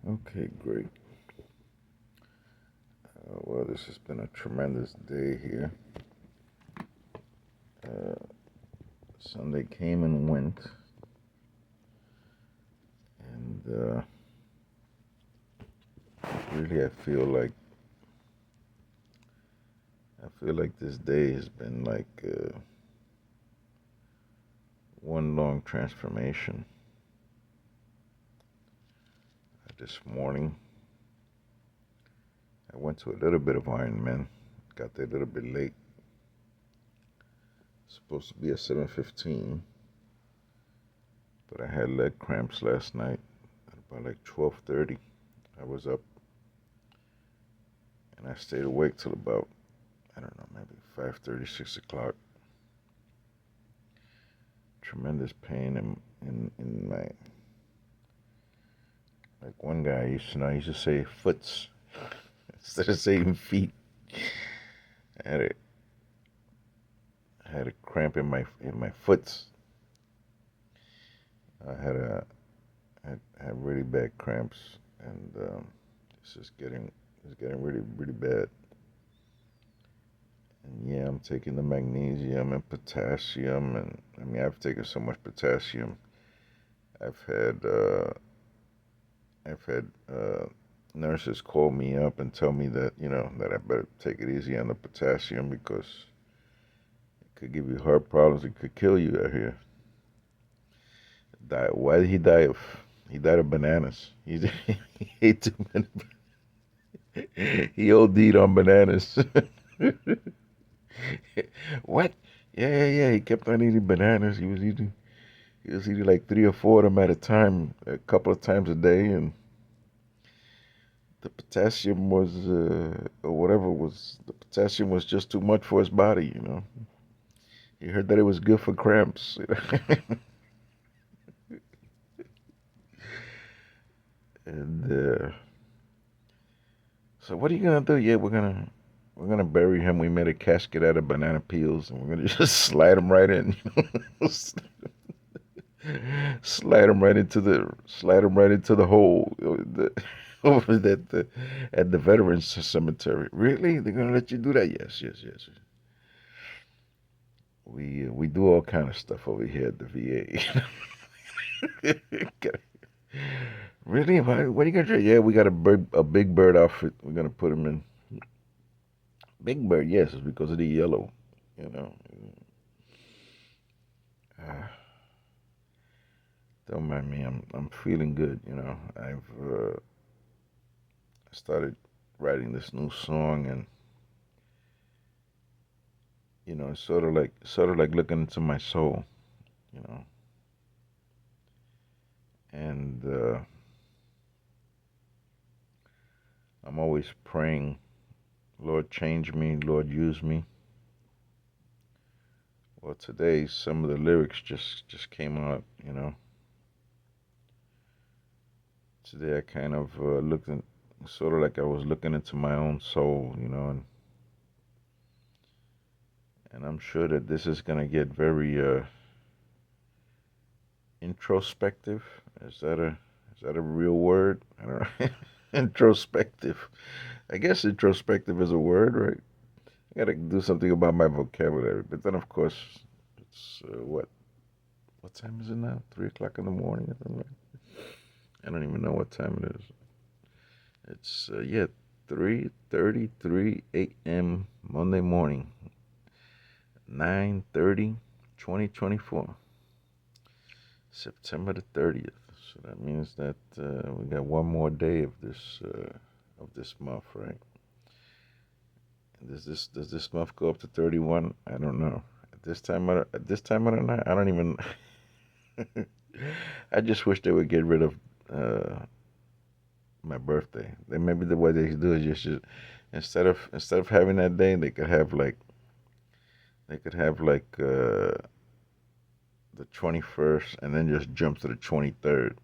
Okay, great. Well, this has been a tremendous day here. Uh, Sunday came and went, and really, I feel like this day has been like one long transformation. This morning, I went to a little bit of Ironman. Got there a little bit late. Supposed to be at 7:15, but I had leg cramps last night at about like 12:30. I was up and I stayed awake till about, I don't know, maybe 5:30, 6 o'clock. Tremendous pain in my, like one guy used to know, he used to say foots instead of saying feet. I had a cramp in my foots. I had really bad cramps, and it's getting really really bad. And yeah, I'm taking the magnesium and potassium, and I mean I've taken so much potassium. I've had uh, I've had nurses call me up and tell me that that I better take it easy on the potassium because it could give you heart problems. It could kill you out here. Why did he die of? He died of bananas. He ate too many. He OD'd on bananas. What? Yeah, yeah, yeah. He kept on eating bananas. He was eating like three or four of them at a time, a couple of times a day, and the potassium was or whatever was the potassium was just too much for his body. He heard that it was good for cramps. And so what are you gonna do? Yeah, we're gonna bury him. We made a casket out of banana peels, and we're gonna just slide him right in. Slide him right into the hole. Over at the Veterans Cemetery. Really? They're gonna let you do that? Yes, yes, yes. We do all kind of stuff over here at the VA. Really? What are you gonna do? Yeah, we got a big bird outfit. We're gonna put him in. Big bird, yes, it's because of the yellow. You know. Uh, don't mind me. I'm feeling good. I've started writing this new song, and it's sort of like looking into my soul. You know, and I'm always praying, Lord, change me, Lord, use me. Well, today some of the lyrics just came out. Today I kind of looked in, sort of like I was looking into my own soul. And I'm sure that this is gonna get very introspective. Is that a real word? I don't know. Introspective. I guess introspective is a word, right? I gotta do something about my vocabulary. But then, of course, it's what time is it now? 3 o'clock in the morning or something. I don't even know what time it is. It's yeah, 3:33 a.m. Monday morning, 9:30, 2024, September the 30th. So that means that we got one more day of this month, right? Does this month go up to 31? I don't know. At this time of the night, I don't even. I just wish they would get rid of uh, my birthday. Then maybe the way they do it is just instead of having that day, they could have like the 21st and then just jump to the 23rd.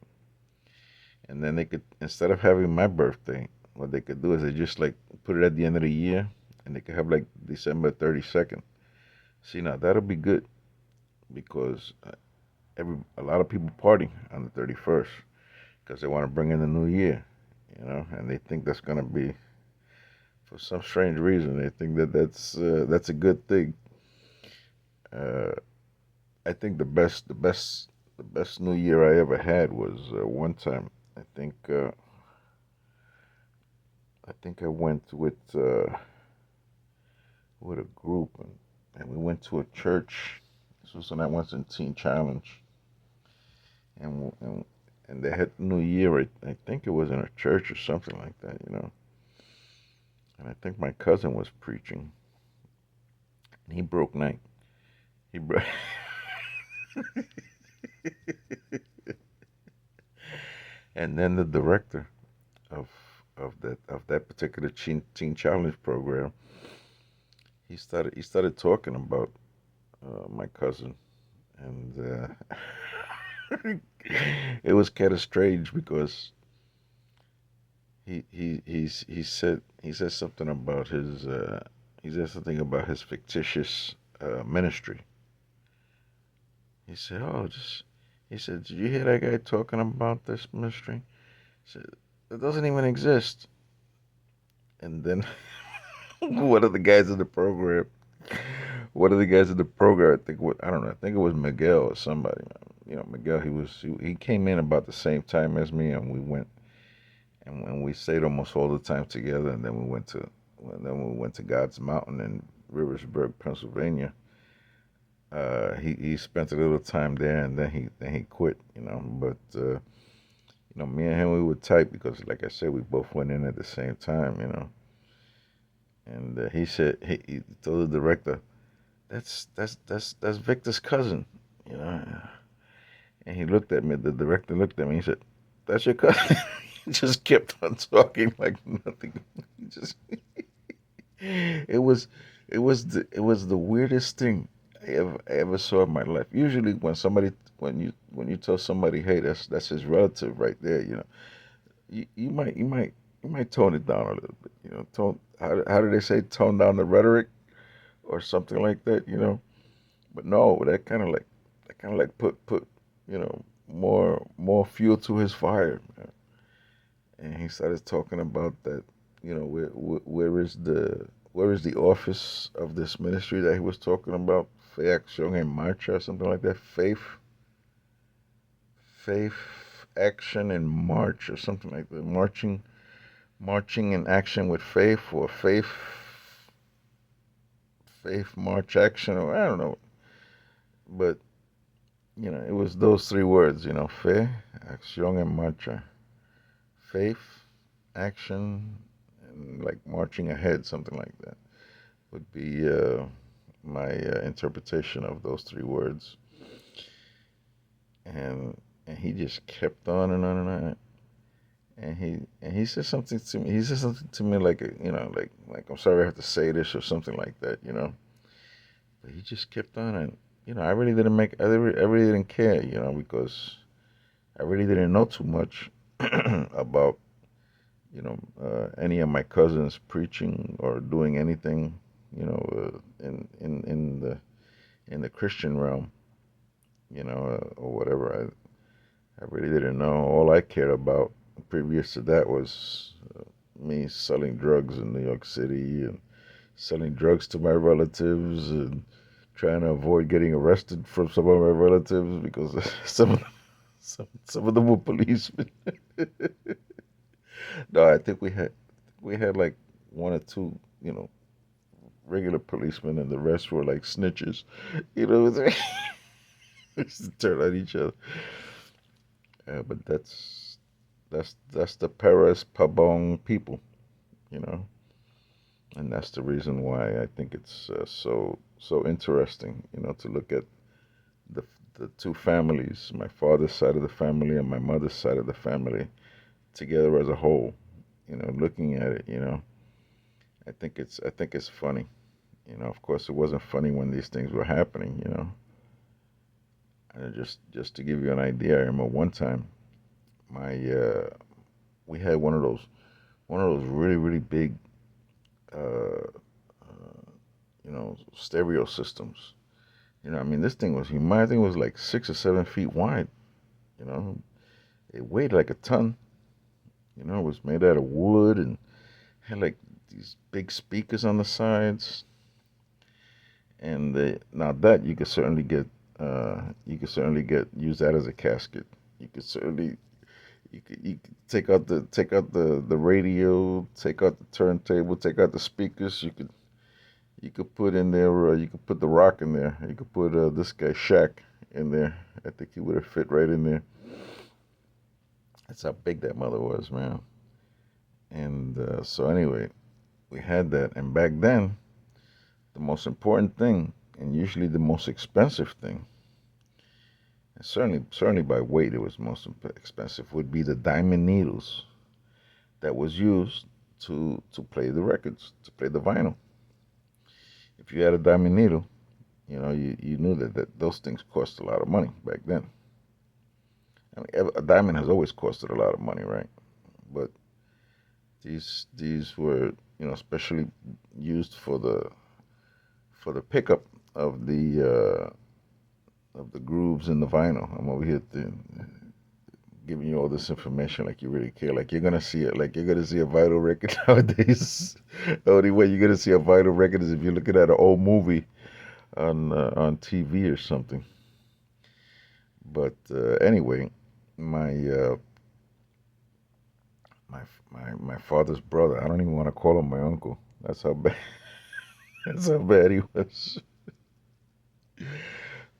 And then they could, instead of having my birthday, what they could do is they just like put it at the end of the year, and they could have like December 32nd. See, now that'll be good because a lot of people party on the 31st because they want to bring in the new year. and they think that's gonna be, for some strange reason, they think that that's a good thing. Uh, I think the best New Year I ever had was one time. I think uh, I think I went with a group, and we went to a church. This was when I went in Teen Challenge, and and they had New Year. I think it was in a church or something like that. And I think my cousin was preaching, and he broke night. He broke. And then the director of that particular teen challenge program, he started talking about my cousin, and it was kind of strange because he said something about his fictitious ministry. He said, "Oh, just," he said, "Did you hear that guy talking about this ministry?" He said, "It doesn't even exist." And then one of the guys in the program, one of the guys in the program, I don't know, I think it was Miguel or somebody. Miguel. He came in about the same time as me, and we went, and when we stayed almost all the time together, and then we went to God's Mountain in Riversburg, Pennsylvania. He spent a little time there, and then he quit. But me and him, we were tight because, like I said, we both went in at the same time. And he said, he told the director, that's Victor's cousin. You know. And he looked at me. The director looked at me. He said, "That's your cousin." He just kept on talking like nothing. He just it was it was the weirdest thing I ever saw in my life. Usually, when you tell somebody, "Hey, that's his relative right there," you might tone it down a little bit. Tone, how do they say, tone down the rhetoric or something like that. But no, that kind of like put more fuel to his fire. And he started talking about that. Where is the office of this ministry that he was talking about? Fe Acción en Marcha or something like that. Faith Action in March or something like that. Marching in action with faith, or faith march action, or I don't know. But it was those three words. Fe Acción en Marcha. Faith, action, and like marching ahead, something like that would be my interpretation of those three words. And he just kept on and on and on. And he said something to me. He said something to me like, like, "I'm sorry I have to say this," or something like that. But he just kept on, and I really didn't care, because I really didn't know too much about any of my cousins preaching or doing anything, in the Christian realm, or whatever. I really didn't know. All I cared about previous to that was me selling drugs in New York City, and selling drugs to my relatives, and trying to avoid getting arrested from some of my relatives because some of them were policemen. No, I think we had like one or two, regular policemen, and the rest were like snitches. They used to turn on each other. But that's the Perez pabon people, you know, and that's the reason why I think it's so interesting, to look at the the two families, my father's side of the family and my mother's side of the family, together as a whole. Looking at it, I think it's funny. Of course, it wasn't funny when these things were happening. And just to give you an idea, I remember one time my we had one of those really really big uh, stereo systems. I mean, this thing was my thing was like 6 or 7 feet wide. You know, it weighed like a ton, It was made out of wood and had like these big speakers on the sides. And now that you could certainly get use that as a casket. You could certainly you could take out the radio, take out the turntable, take out the speakers. You could put in there. You could put the rock in there. You could put this guy Shaq in there. I think he would have fit right in there. That's how big that mother was, man. And so anyway, we had that. And back then, the most important thing, and usually the most expensive thing, and certainly by weight, it was most expensive, would be the diamond needles that was used to play the records, to play the vinyl. If you had a diamond needle, you knew that those things cost a lot of money back then. I mean, a diamond has always costed a lot of money, right? But these were especially used for the pickup of the grooves in the vinyl. I'm over here giving you all this information like you really care. Like you're gonna see it. Like you're gonna see a vinyl record nowadays. The only way you're gonna see a vinyl record is if you're looking at an old movie on TV or something. But anyway, my my my father's brother. I don't even want to call him my uncle. That's how bad. That's how bad he was.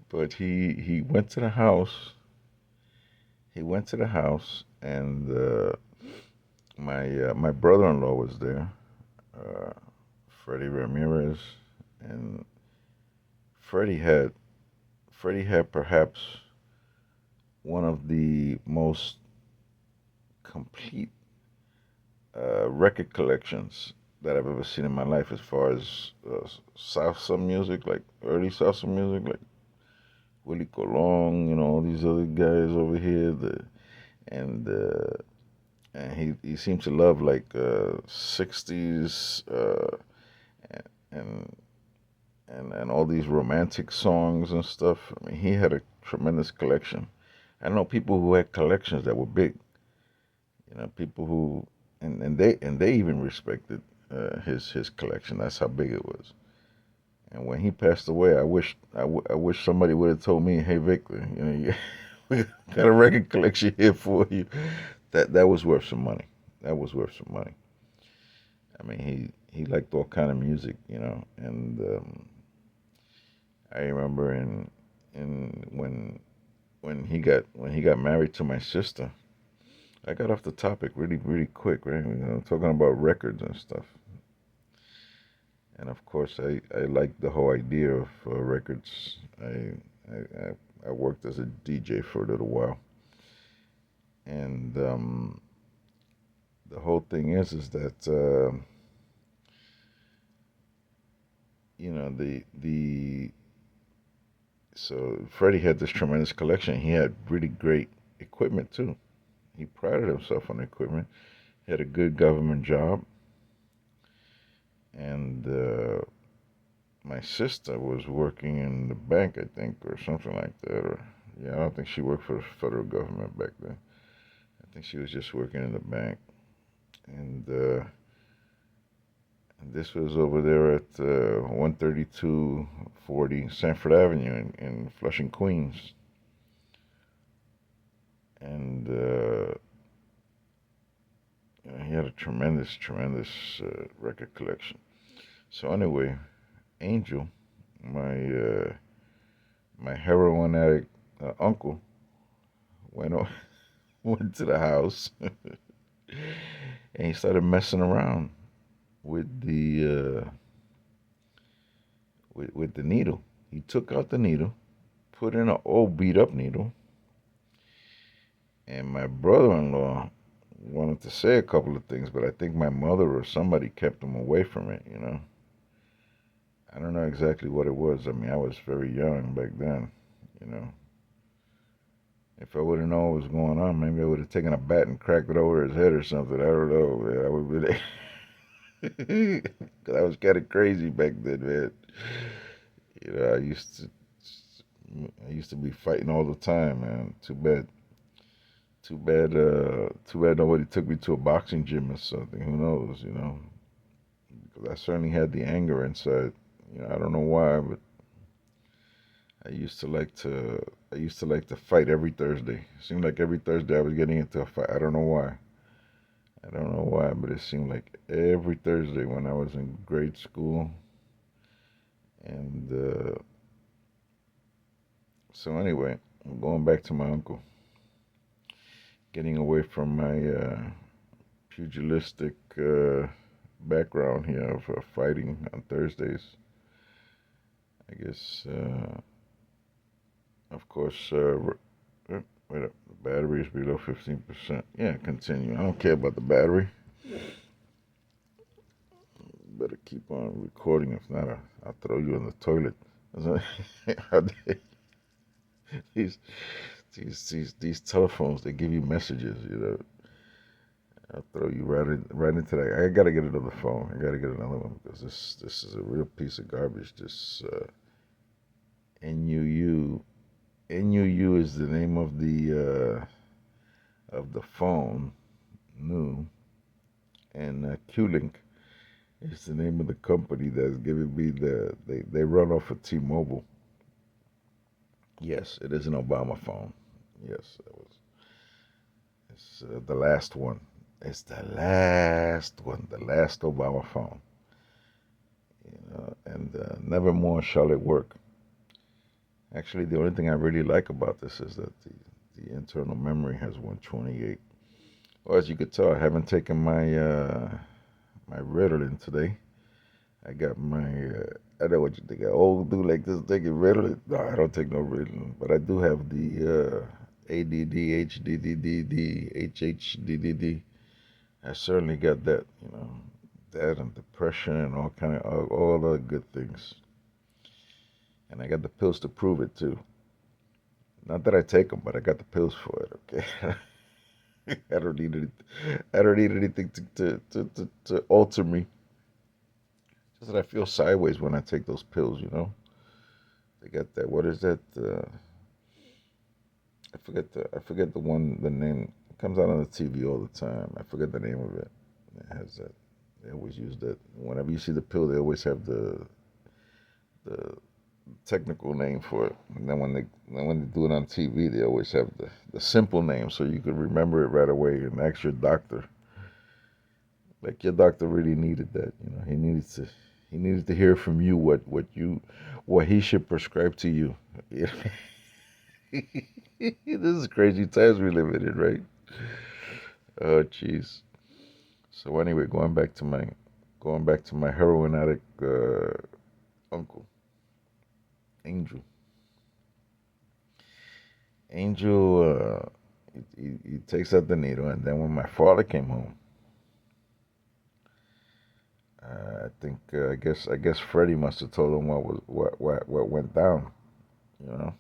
But he went to the house. He went to the house, and my brother-in-law was there, uh, Freddie Ramirez, and Freddie had Freddie had perhaps one of the most complete record collections that I've ever seen in my life, as far as salsa music, like early salsa music, like Willie Colon, all these other guys over here, and uh, and he seems to love like 60s and and all these romantic songs and stuff. I mean, he had a tremendous collection. I know people who had collections that were big. People who and they even respected his collection. That's how big it was. And when he passed away, I wish somebody would have told me, "Hey, Victor, we got a record collection here for you." That was worth some money. That was worth some money. I mean, he liked all kind of music, and I remember in when he got married to my sister. I got off the topic really really quick, right? Talking about records and stuff. And of course, I like the whole idea of records. I worked as a DJ for a little while, and the whole thing is that the so Freddie had this tremendous collection. He had really great equipment too. He prided himself on the equipment. He had a good government job, and my sister was working in the bank, I think, or something like that. Or yeah, I don't think she worked for the federal government back then. I think she was just working in the bank, and this was over there at 13240 Sanford Avenue in Flushing, Queens. And he had a tremendous record collection. So anyway, Angel, my my heroin addict uncle, went on, went to the house and he started messing around with with the needle. He took out the needle, put in an old beat up needle, and my brother-in-law wanted to say a couple of things, but I think my mother or somebody kept him away from it. I don't know exactly what it was. I mean, I was very young back then, you know. If I would have known what was going on, maybe I would have taken a bat and cracked it over his head or something. I don't know, man. I would be because I was kind of crazy back then, man. I used to be fighting all the time, man. Too bad nobody took me to a boxing gym or something. Who knows, you know? Because I certainly had the anger inside. You know, I don't know why, but I used to like to. I used to like to fight every Thursday. It seemed like every Thursday I was getting into a fight. I don't know why. I don't know why, but it seemed like every Thursday when I was in grade school. And so anyway, I'm going back to my uncle, getting away from my pugilistic background here of fighting on Thursdays. I guess, of course, wait up, the battery is below 15%. Yeah, continue. I don't care about the battery. Better keep on recording. If not, I'll throw you in the toilet. these, these telephones, they give you messages, you know. I'll throw you right into that. I gotta get another phone. I gotta get another one because this is a real piece of garbage. This NUU NUU is the name of the phone, new, and Q-Link is the name of the company that's giving me they run off of T-Mobile. Yes, it is an Obama phone. Yes, it was. It's the last one. It's the last one, the last Obama phone. You know, and never more shall it work. Actually, the only thing I really like about this is that the internal memory has 128. Well, as you could tell, I haven't taken my Ritalin today. I got my I know what you think. An old dude like this taking Ritalin. No, I don't take no Ritalin, but I do have the ADD, HDDD, HHDDD. I certainly got that, you know, that and depression and all the good things. And I got the pills to prove it too. Not that I take them, but I got the pills for it. Okay, I don't need anything. I don't need anything to alter me. Just that I feel sideways when I take those pills. You know, they got that. What is that? I forget the name. It comes out on the TV all the time. I forget the name of it. It has that. They always use that. Whenever you see the pill, they always have the technical name for it. And then when they do it on TV, they always have the simple name so you can remember it right away and ask your doctor. Like your doctor really needed that, you know. He needed to hear from you what he should prescribe to you. This is crazy times we live in, right? Oh, jeez. So anyway, going back to my heroin addict uncle, Angel. Angel, he takes out the needle, and then when my father came home, I think I guess Freddie must have told him what went down, you know.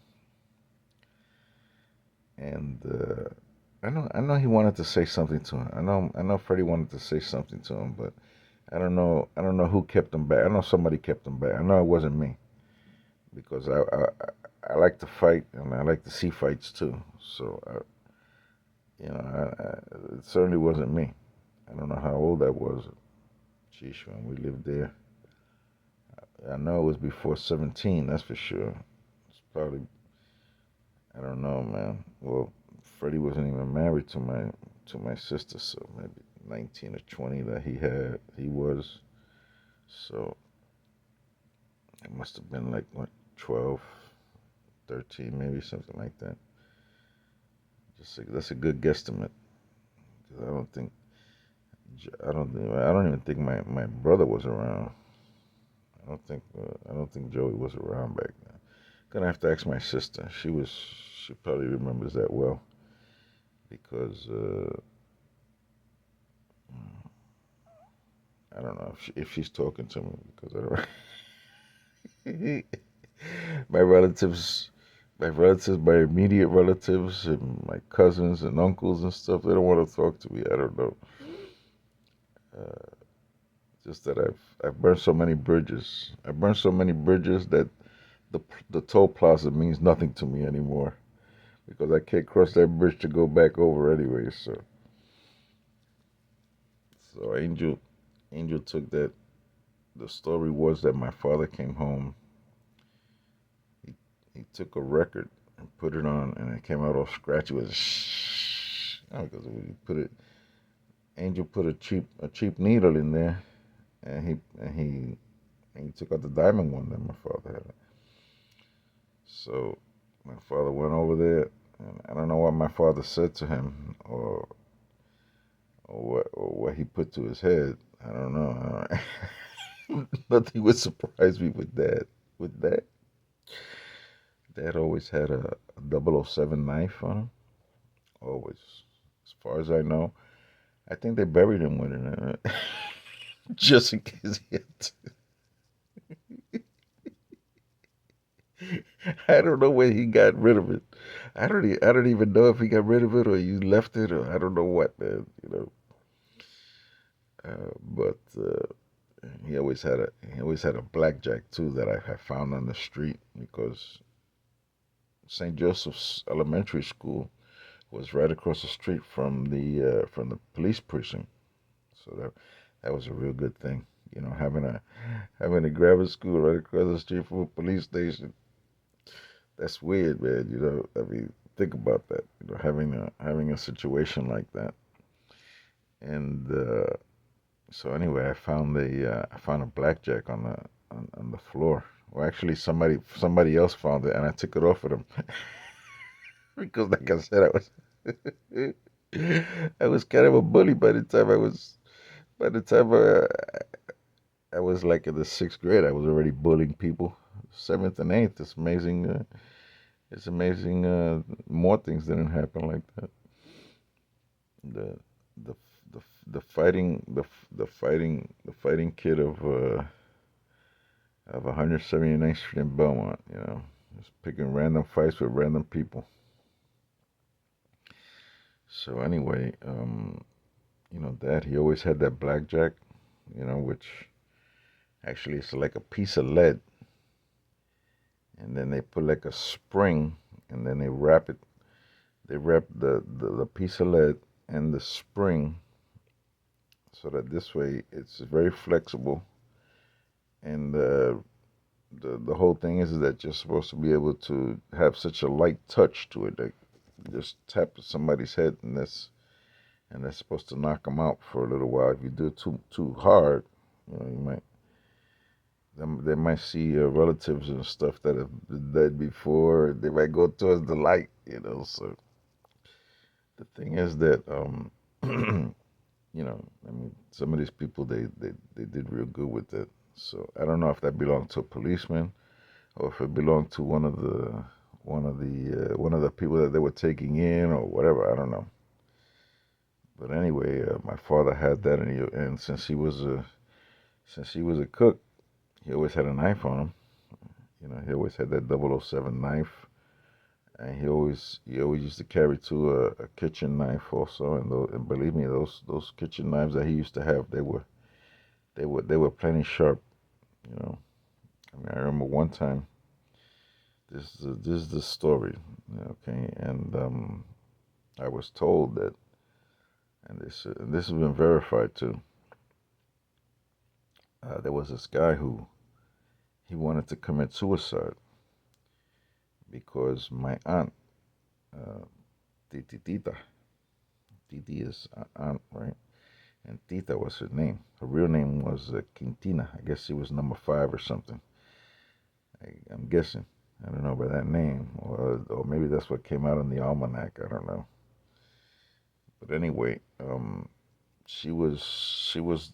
And I know he wanted to say something to him. I know Freddie wanted to say something to him, but I don't know who kept him back. I know somebody kept him back. I know it wasn't me because I like to fight and I like to see fights too. So it certainly wasn't me. I don't know how old I was. Sheesh, when we lived there. I know it was before 17, that's for sure. It's probably, I don't know, man. Well, Freddie wasn't even married to my sister, so maybe 19 or 20 that he was. So it must have been like, what, 12, 13, maybe something like that. That's a good guesstimate. 'Cause I don't even think my brother was around. I don't think Joey was around back then. Gonna have to ask my sister. She probably remembers that well because I don't know if she's talking to me because I don't. my relatives, my immediate relatives, and my cousins and uncles and stuff, they don't want to talk to me. I don't know. Uh, just that I've burned so many bridges. I've burned so many bridges that the toll plaza means nothing to me anymore. because I can't cross that bridge to go back over anyway. So Angel took that. The story was that my father came home. He he took a record and put it on, and it came out all scratchy. It was shh. Because we put it. Angel put a cheap needle in there, and he took out the diamond one that my father had. So my father went over there, and I don't know what my father said to him, or what he put to his head. I don't know. Nothing would surprise me with that. With that, Dad always had a 007 knife on him. Always, as far as I know. I think they buried him with it, just in case he had to. I don't know where he got rid of it. I don't even know if he got rid of it or you left it or I don't know what, man. But he always had a blackjack too that I had found on the street because St. Joseph's Elementary School was right across the street from the police precinct. So that was a real good thing. Having a grammar school right across the street from a police station. That's weird, man. I mean, think about that. Having a situation like that. And so anyway, I found a blackjack on the floor. Well, actually, somebody else found it, and I took it off of them because, like I said, I was kind of a bully by the time I was like in the sixth grade. I was already bullying people. Seventh and eighth. It's amazing. It's amazing. More things didn't happen like that. The the the fighting kid of 179th Street in Belmont. Just picking random fights with random people. So anyway, Dad, he always had that blackjack. Which actually it's like a piece of lead, and then they put like a spring, and then they wrap it. They wrap the piece of lead and the spring so that this way it's very flexible. And the whole thing is that you're supposed to be able to have such a light touch to it that you just tap somebody's head, and that's supposed to knock them out for a little while. If you do it too hard, you might they might see relatives and stuff that have been dead before. They might go towards the light. So the thing is that I mean, some of these people they did real good with it. So I don't know if that belonged to a policeman or if it belonged to one of the people that they were taking in or whatever. I don't know. But anyway, my father had that, and since he was a cook, he always had a knife on him. He always had that 007 knife, and he always used to carry too a kitchen knife also. And believe me, those kitchen knives that he used to have, they were plenty sharp. You know, I mean, I remember one time. This is the story, okay? And I was told that, and this has been verified too. There was this guy who he wanted to commit suicide because my aunt, uh, Titi Tita, Titi is aunt, right? And Tita was her name. Her real name was Quintina. I guess she was number five or something. I'm guessing. I don't know by that name, or maybe that's what came out in the almanac. I don't know. But anyway, she was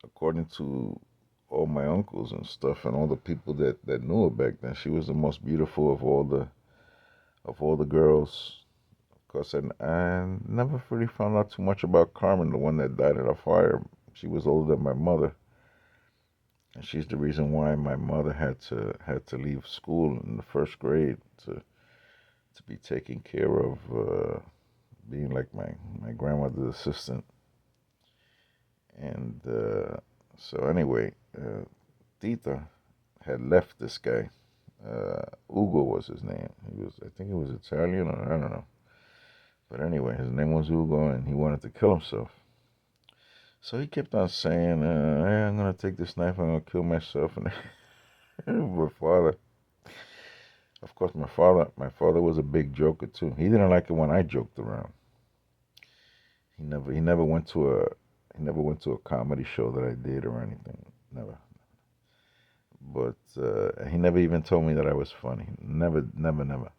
according to all my uncles and stuff and all the people that knew her back then. She was the most beautiful of all the girls. Of course, I never really found out too much about Carmen, the one that died in a fire. She was older than my mother, and she's the reason why my mother had to leave school in the first grade to be taken care of, being like my grandmother's assistant. And so anyway, Tita had left this guy, Ugo was his name. I think he was Italian, or I don't know. But anyway, his name was Ugo, and he wanted to kill himself. So he kept on saying, "Hey, I'm gonna take this knife. I'm gonna kill myself." And my father, of course, my father was a big joker too. He didn't like it when I joked around. He never went to a comedy show that I did or anything. Never. But he never even told me that I was funny. Never, never, never.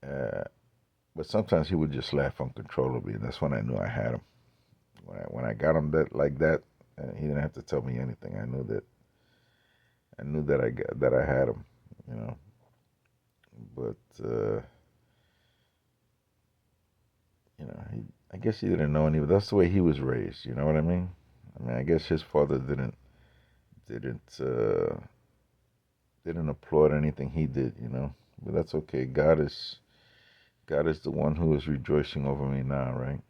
Uh, but sometimes he would just laugh uncontrollably, and that's when I knew I had him. When I got him that like that, he didn't have to tell me anything. I knew that I had him, you know. But I guess he didn't know any. That's the way he was raised. You know what I mean? I mean, I guess his father didn't didn't applaud anything he did. But that's okay. God is the one who is rejoicing over me now, right?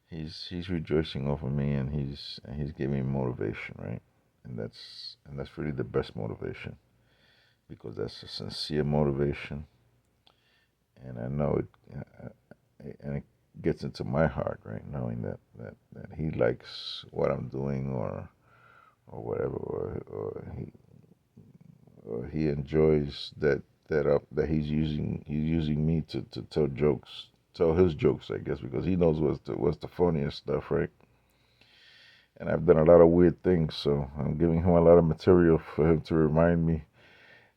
He's rejoicing over me, and he's giving me motivation, right? And that's really the best motivation, because that's a sincere motivation, and I know and it gets into my heart, right? Knowing that he likes what I'm doing, or whatever, or he enjoys that he's using me to tell his jokes, I guess, because he knows what's the funniest stuff, right? And I've done a lot of weird things, so I'm giving him a lot of material for him to remind me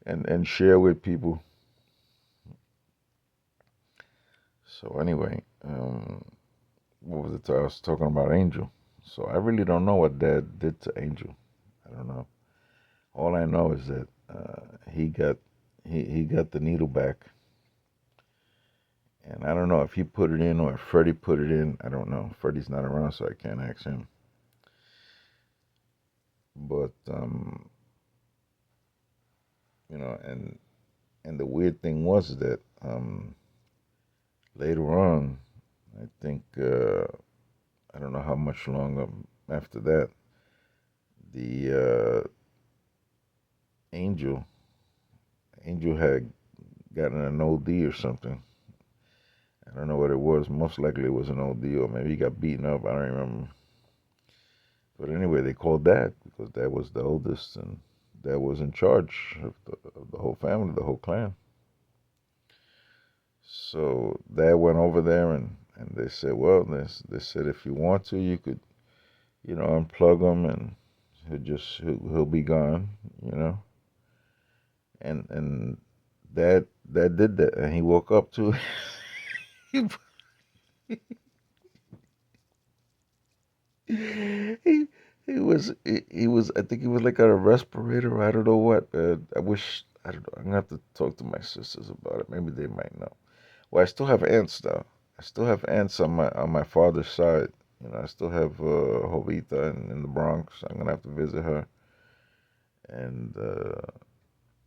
and share with people. So anyway, what was it? I was talking about Angel. So I really don't know what Dad did to Angel. I don't know. All I know is that he got the needle back, and I don't know if he put it in or if Freddie put it in. I don't know. Freddie's not around, so I can't ask him. But and the weird thing was that later on, I think I don't know how much longer after that, the Angel Angel had gotten an OD or something. I don't know what it was. Most likely it was an OD, or maybe he got beaten up. I don't remember. But anyway, they called Dad because Dad was the oldest, and Dad was in charge of the whole family, the whole clan. So Dad went over there, and they said, well, they said if you want to, you could, unplug him, and he'll be gone, you know. And Dad did that, and he woke up too. he, he he was, I think he was like on a respirator. I don't know what. I don't know. I'm gonna have to talk to my sisters about it. Maybe they might know. Well, I still have aunts though. I still have aunts on my father's side. I still have Jovita in the Bronx. I'm gonna have to visit her. And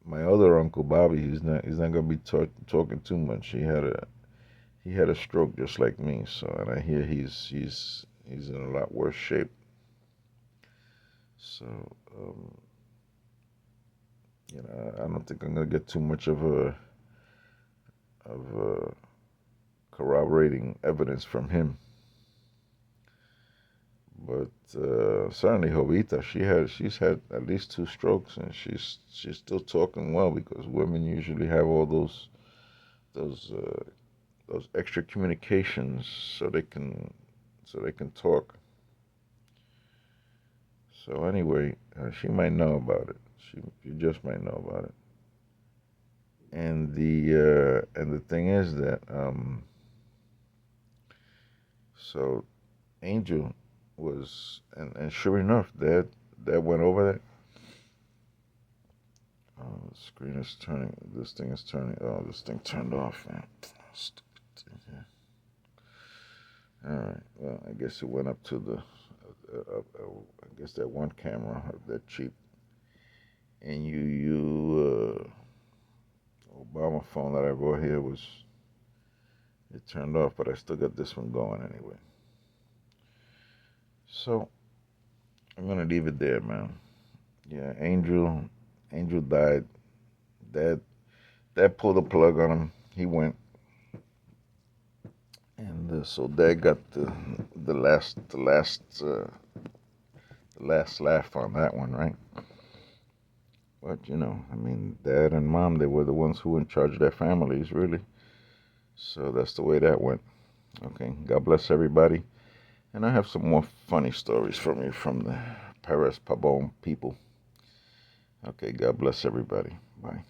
my other uncle Bobby, he's not gonna be talking too much. He had a stroke just like me. So, and I hear he's in a lot worse shape. So, I don't think I'm gonna get too much of corroborating evidence from him. But certainly Jovita, she's had at least two strokes, and she's still talking well, because women usually have all those those extra communications, so they can talk. So anyway, she might know about it. She just might know about it. And the thing is that so Angel and sure enough, that went over there. Oh, the screen is turning. This thing is turning. Oh, this thing turned off, man. Stupid thing here. All right. Well, I guess it went up to I guess that one camera, that cheap. And Obama phone that I brought here it turned off, but I still got this one going anyway. So I'm gonna leave it there, man. Yeah, Angel died. Dad, Dad pulled the plug on him. He went, and so Dad got the last the last laugh on that one, right? But I mean, Dad and Mom, they were the ones who were in charge of their families, really. So that's the way that went. Okay, God bless everybody. And I have some more funny stories from you from the Perez pabon people. Okay, God bless everybody. Bye.